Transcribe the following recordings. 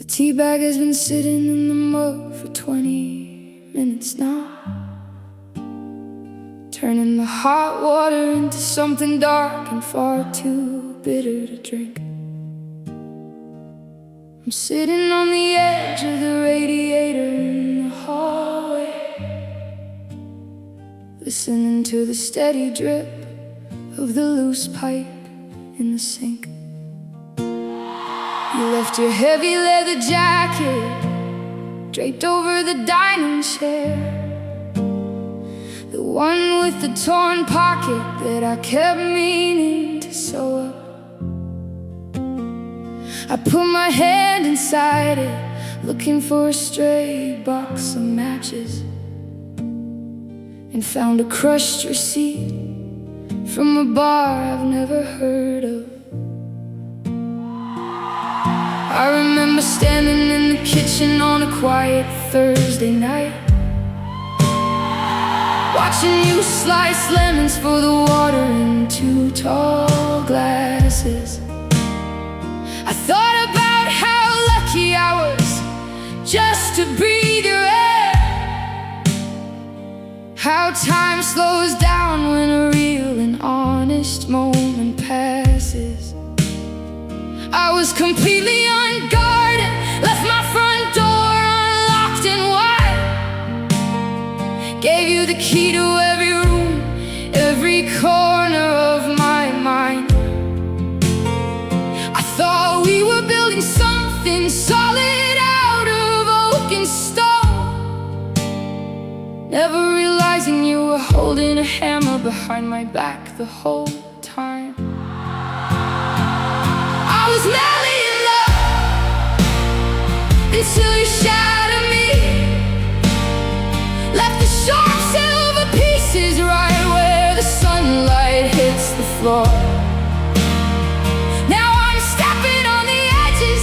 The tea bag has been sitting in the mug for 20 minutes now, turning the hot water into something dark and far too bitter to drink. I'm sitting on the edge of the radiator in the hallway, listening to the steady drip of the loose pipe in the sink. You left your heavy leather jacket draped over the dining chair, the one with the torn pocket that I kept meaning to sew up. I put my hand inside it, looking for a stray box of matches, and found a crushed receipt from a bar I've never heard of. I remember standing in the kitchen on a quiet Thursday night, watching you slice lemons for the water in 2 tall glasses. I thought about how lucky I was just to breathe your air, how time slows down when a real and honest moment passes. I was completely unguarded, left my front door unlocked and wide, gave you the key to every room, every corner of my mind. I thought we were building something solid out of oak and stone, never realizing you were holding a hammer behind my back the whole time. I was madly in love until you shattered me, left the sharp silver pieces right where the sunlight hits the floor. Now I'm stepping on the edges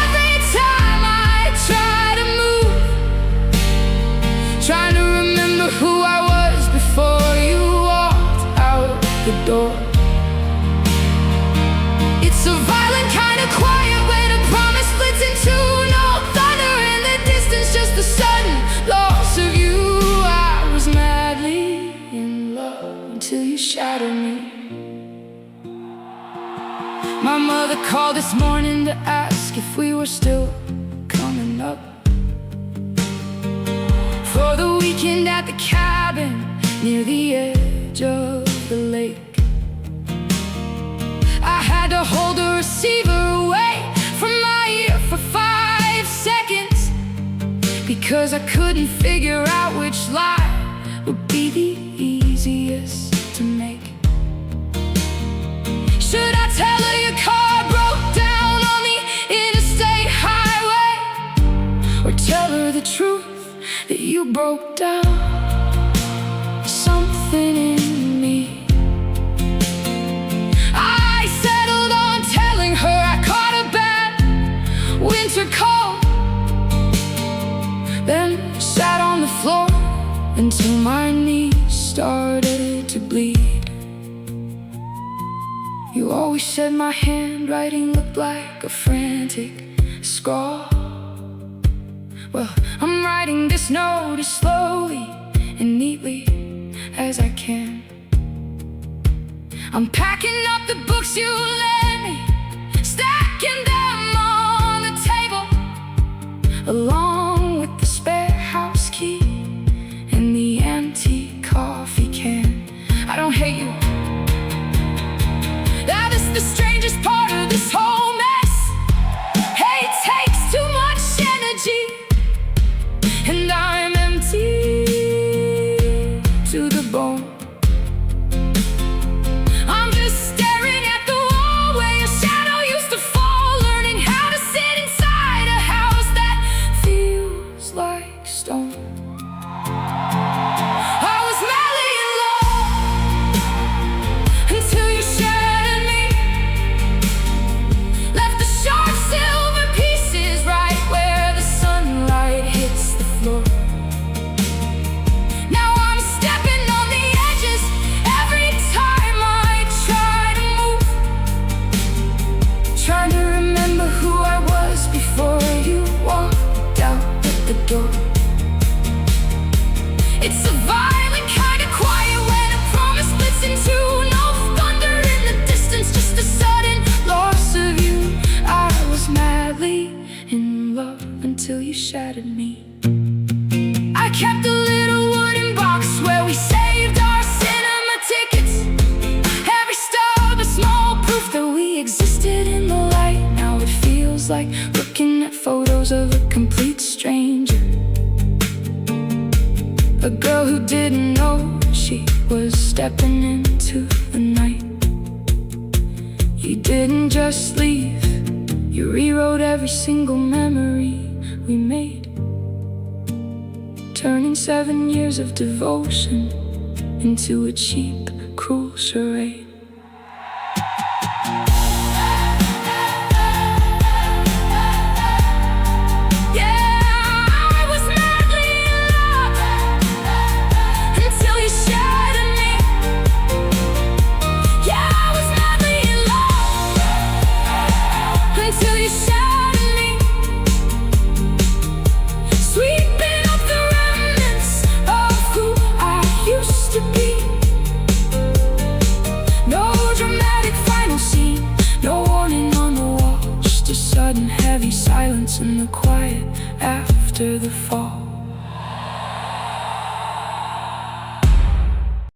every time I try to move, trying to remember who I was before you walked out the door. It's a violent kind of quiet when a promise splits in two. No thunder in the distance, just the sudden loss of you. I was madly in love until you shattered me. My mother called this morning to ask if we were still coming up for the weekend at the cabin near the edge of the lake. I had to hold the receiver away from my ear for 5 seconds, because I couldn't figure out which lie would be the easiest to make. Should I tell her your car broke down on the interstate highway, or tell her the truth that you broke down? Something in me, I settled on telling her I caught a bad winter cold, then sat on the floor until my knees started to bleed. You always said my handwriting looked like a frantic scrawl. Well, I'm writing this note as slowly and neatly as I can. I'm packing up the books you lent me, stacking them on the table, along with the spare house key and the antique coffee can. I don't hate you. That is the strangest part of this whole mess. Hate takes too much energy, and I'm empty to the bone. I'm just staring at the wall where your shadow used to fall, learning how to sit inside a house that feels shattered me. I kept a little wooden box where we saved our cinema tickets. Every stub a small proof that we existed in the light. Now it feels like looking at photos of a complete stranger, a girl who didn't know she was stepping into the night. You didn't just leave, you rewrote every single memory we made, turning 7 years of devotion into a cheap, cruel charade. Sudden heavy silence in the quiet after the fall.